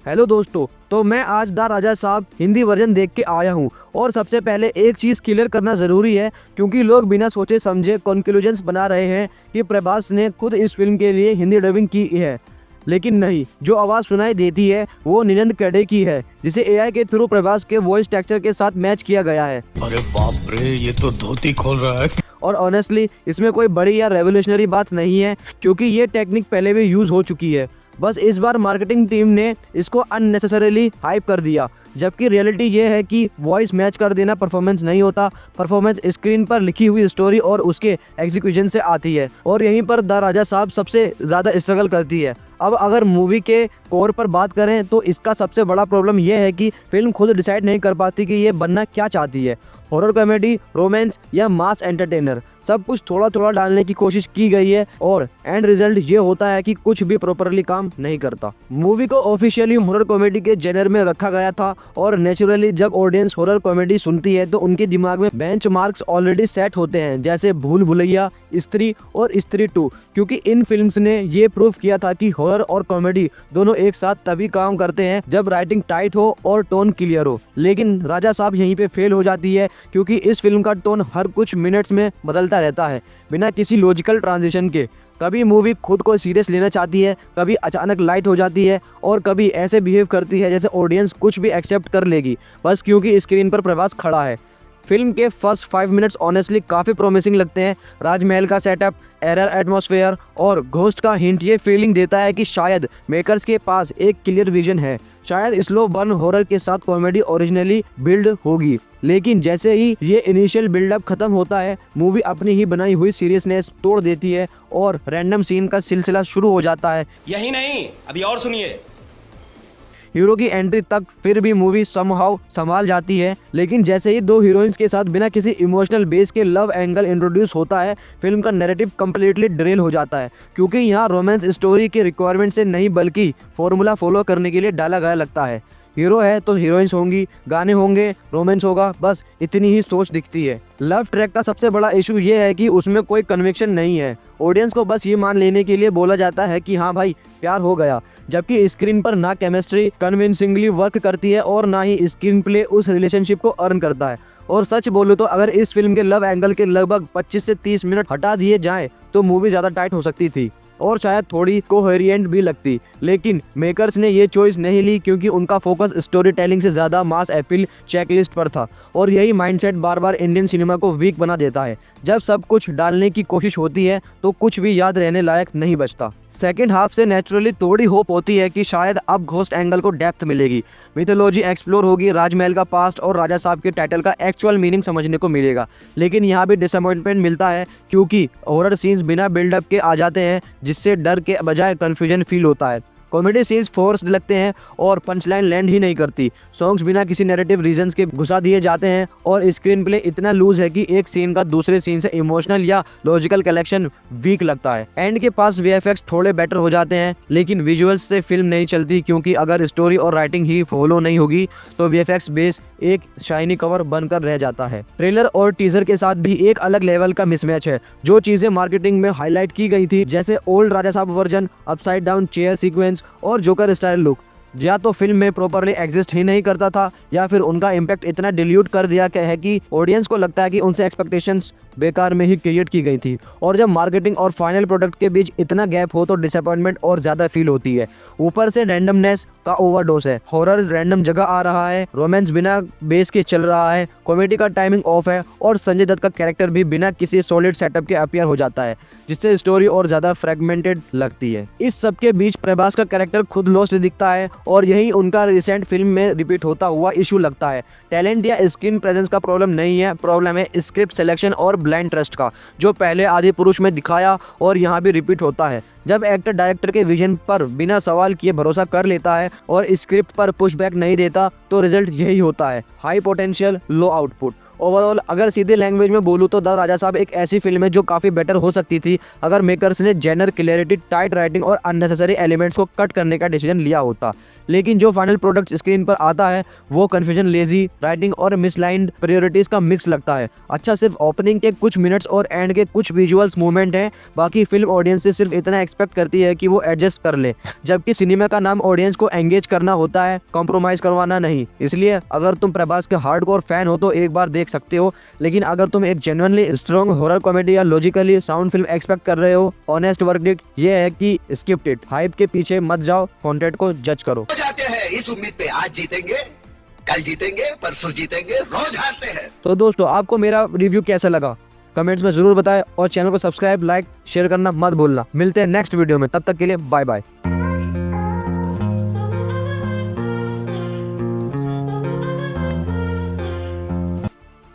Hello दोस्तों, तो मैं आज द राजा साहब हिंदी वर्जन देख के आया हूँ और सबसे पहले एक चीज़ क्लियर करना ज़रूरी है क्योंकि लोग बिना सोचे समझे कंक्लूजन्स बना रहे हैं कि प्रभास ने खुद इस फिल्म के लिए हिंदी डबिंग की है। लेकिन नहीं, जो आवाज़ सुनाई देती है वो निनंद कड़े की है, जिसे एआई के थ्रू प्रभास के वॉइस टेक्सचर के साथ मैच किया गया है। अरे बाप रे, ये तो धोती खोल रहा है। और ऑनेस्टली इसमें कोई बड़ी या रेवोल्यूशनरी बात नहीं है क्योंकि ये टेक्निक पहले भी यूज़ हो चुकी है। बस इस बार मार्केटिंग टीम ने इसको अननेसेसरीली हाइप कर दिया, जबकि रियलिटी ये है कि वॉइस मैच कर देना परफॉर्मेंस नहीं होता। परफॉर्मेंस स्क्रीन पर लिखी हुई स्टोरी और उसके एग्जीक्यूशन से आती है और यहीं पर द राजा साहब सबसे ज़्यादा स्ट्रगल करती है। अब अगर मूवी के कोर पर बात करें तो इसका सबसे बड़ा प्रॉब्लम यह है कि फिल्म खुद डिसाइड नहीं कर पाती कि ये बनना क्या चाहती है, हॉरर कॉमेडी, रोमांस या मास एंटरटेनर। सब कुछ थोड़ा थोड़ा डालने की कोशिश की गई है और एंड रिजल्ट ये होता है कि कुछ भी प्रॉपरली काम नहीं करता। मूवी को ऑफिशियली हॉरर कॉमेडी के जेनर में रखा गया था और नेचुरली जब ऑडियंस हॉरर कॉमेडी सुनती है तो उनके दिमाग में बेंचमार्क्स ऑलरेडी सेट होते हैं, जैसे भूल भुलैया, स्त्री और स्त्री 2, क्योंकि इन फिल्म्स ने ये प्रूव किया था कि हॉरर और कॉमेडी दोनों एक साथ तभी काम करते हैं जब राइटिंग टाइट हो और टोन क्लियर हो। लेकिन राजा साहब यहीं पे फेल हो जाती है क्योंकि इस फिल्म का टोन हर कुछ मिनट्स में बदलता रहता है बिना किसी लॉजिकल ट्रांजिशन के। कभी मूवी खुद को सीरियस लेना चाहती है, कभी अचानक लाइट हो जाती है और कभी ऐसे बिहेव करती है जैसे ऑडियंस कुछ भी एक्सेप्ट कर लेगी बस क्योंकि स्क्रीन पर प्रभास खड़ा है। फिल्म के फर्स्ट 5 मिनट्स ऑनेस्टली काफ़ी प्रॉमिसिंग लगते हैं। राजमहल का सेटअप, एरर एटमॉस्फेयर और घोस्ट का हिंट ये फीलिंग देता है कि शायद मेकर्स के पास एक क्लियर विजन है। शायद स्लो बर्न हॉरर के साथ कॉमेडी ओरिजिनली बिल्ड होगी, लेकिन जैसे ही ये इनिशियल बिल्डअप खत्म होता है मूवी अपनी ही बनाई हुई सीरियसनेस तोड़ देती है और रैंडम सीन का सिलसिला शुरू हो जाता है। यही नहीं, अभी और सुनिए। हीरो की एंट्री तक फिर भी मूवी समहाउ संभाल जाती है, लेकिन जैसे ही दो हीरोइंस के साथ बिना किसी इमोशनल बेस के लव एंगल इंट्रोड्यूस होता है फिल्म का नैरेटिव कंप्लीटली ड्रेल हो जाता है, क्योंकि यहाँ रोमांस स्टोरी की रिक्वायरमेंट से नहीं बल्कि फॉर्मूला फॉलो करने के लिए डाला गया लगता है। हीरो है तो हीरोइंस होंगी, गाने होंगे, रोमांस होगा, बस इतनी ही सोच दिखती है। लव ट्रैक का सबसे बड़ा इशू ये है कि उसमें कोई कन्विक्शन नहीं है। ऑडियंस को बस ये मान लेने के लिए बोला जाता है कि हाँ भाई प्यार हो गया, जबकि स्क्रीन पर ना केमिस्ट्री कन्विंसिंगली वर्क करती है और ना ही स्क्रीन प्ले उस रिलेशनशिप को अर्न करता है। और सच बोलूं तो अगर इस फिल्म के लव एंगल के लगभग 25 से 30 मिनट हटा दिए जाएं तो मूवी ज़्यादा टाइट हो सकती थी और शायद थोड़ी कोहेरिएंट भी लगती, लेकिन मेकर्स ने ये चॉइस नहीं ली क्योंकि उनका फोकस स्टोरी टेलिंग से ज़्यादा मास अपील चेकलिस्ट पर था। और यही माइंडसेट बार बार इंडियन सिनेमा को वीक बना देता है। जब सब कुछ डालने की कोशिश होती है तो कुछ भी याद रहने लायक नहीं बचता। सेकेंड हाफ से नेचुरली थोड़ी होप होती है कि शायद अब घोस्ट एंगल को डेप्थ मिलेगी, मिथोलॉजी एक्सप्लोर होगी, राजमहल का पास्ट और राजा साहब के टाइटल का एक्चुअल मीनिंग समझने को मिलेगा। लेकिन यहाँ भी डिसअपॉइंटमेंट मिलता है क्योंकि हॉरर सीन्स बिना बिल्डअप के आ जाते हैं, जिससे डर के बजाय कन्फ्यूजन फील होता है। कॉमेडी सीन्स फोर्स्ड लगते हैं और पंचलाइन लैंड ही नहीं करती। सॉन्ग्स बिना किसी नैरेटिव रीजंस के घुसा दिए जाते हैं और स्क्रीन प्ले इतना लूज है कि एक सीन का दूसरे सीन से इमोशनल या लॉजिकल कलेक्शन वीक लगता है। एंड के पास वीएफएक्स थोड़े बेटर हो जाते हैं, लेकिन विजुअल्स से फिल्म नहीं चलती क्योंकि अगर स्टोरी और राइटिंग ही फॉलो नहीं होगी तो वीएफएक्स बेस एक शाइनी कवर बनकर रह जाता है। ट्रेलर और टीजर के साथ भी एक अलग लेवल का मिसमैच है। जो चीजें मार्केटिंग में हाईलाइट की गई थी, जैसे ओल्ड राजा साहब version, upside down chair sequence और जोकर स्टाइल लुक, या तो फिल्म में प्रॉपरली एग्जिस्ट ही नहीं करता था या फिर उनका इम्पैक्ट इतना डिल्यूट कर दिया है कि ऑडियंस को लगता है कि उनसे एक्सपेक्टेशंस बेकार में ही क्रिएट की गई थी। और जब मार्केटिंग और फाइनल प्रोडक्ट के बीच इतना गैप हो तो डिसअपॉइंटमेंट और ज़्यादा फील होती है। ऊपर से रैंडमनेस का ओवरडोज है, हॉरर रैंडम जगह आ रहा है, रोमांस बिना बेस के चल रहा है, कॉमेडी का टाइमिंग ऑफ है और संजय दत्त का कैरेक्टर भी बिना किसी सॉलिड सेटअप के अपीयर हो जाता है, जिससे स्टोरी और ज़्यादा फ्रेगमेंटेड लगती है। इस सब के बीच प्रभास का कैरेक्टर खुद लॉस्ट दिखता है और यही उनका रिसेंट फिल्म में रिपीट होता हुआ इशू लगता है। टैलेंट या स्क्रीन प्रेजेंस का प्रॉब्लम नहीं है, प्रॉब्लम है स्क्रिप्ट सिलेक्शन और ब्लाइंड ट्रस्ट का, जो पहले आदि पुरुष में दिखाया और यहाँ भी रिपीट होता है। जब एक्टर डायरेक्टर के विजन पर बिना सवाल किए भरोसा कर लेता है और स्क्रिप्ट पर पुशबैक नहीं देता तो रिजल्ट यही होता है, high potential low output. Overall अगर सीधे लैंग्वेज में बोलूँ तो द राजा साहब एक ऐसी फिल्म है जो काफ़ी बेटर हो सकती थी अगर मेकर्स ने जेनर क्लैरिटी, टाइट राइटिंग और अननेसेसरी एलिमेंट्स को कट करने का डिसीजन लिया होता। लेकिन जो फाइनल प्रोडक्ट स्क्रीन पर आता है वो कन्फ्यूजन, लेजी राइटिंग और मिसलाइंड प्रायोरिटीज़ का मिक्स लगता है। अच्छा सिर्फ ओपनिंग के कुछ मिनट्स और एंड के कुछ विजुअल्स मूवमेंट हैं, बाकी फिल्म ऑडियंस से सिर्फ इतना एक्सपेक्ट करती है कि वो एडजस्ट कर ले, जबकि सिनेमा का नाम ऑडियंस को एंगेज करना होता है, कॉम्प्रोमाइज़ करवाना नहीं। इसलिए अगर तुम प्रभास के हार्डकोर फैन हो तो एक बार देख सकते हो, लेकिन अगर तुम एक जेन्युइनली स्ट्रॉन्ग हॉरर कॉमेडी या लॉजिकली साउंड फिल्म एक्सपेक्ट कर रहे हो, ऑनेस्ट वर्डिक्ट ये है कि स्किप इट। हाइप के पीछे मत जाओ, कंटेंट को जज करो। जाते हैं इस उम्मीद पे आज जीतेंगे, कल जीतेंगे, परसों जीतेंगे, रोज हारते हैं। तो दोस्तों आपको मेरा रिव्यू कैसा लगा कमेंट्स में ज़रूर बताएं और चैनल को सब्सक्राइब, लाइक, शेयर करना मत भूलना। मिलते हैं नेक्स्ट वीडियो में, तब तक के लिए बाय बाय।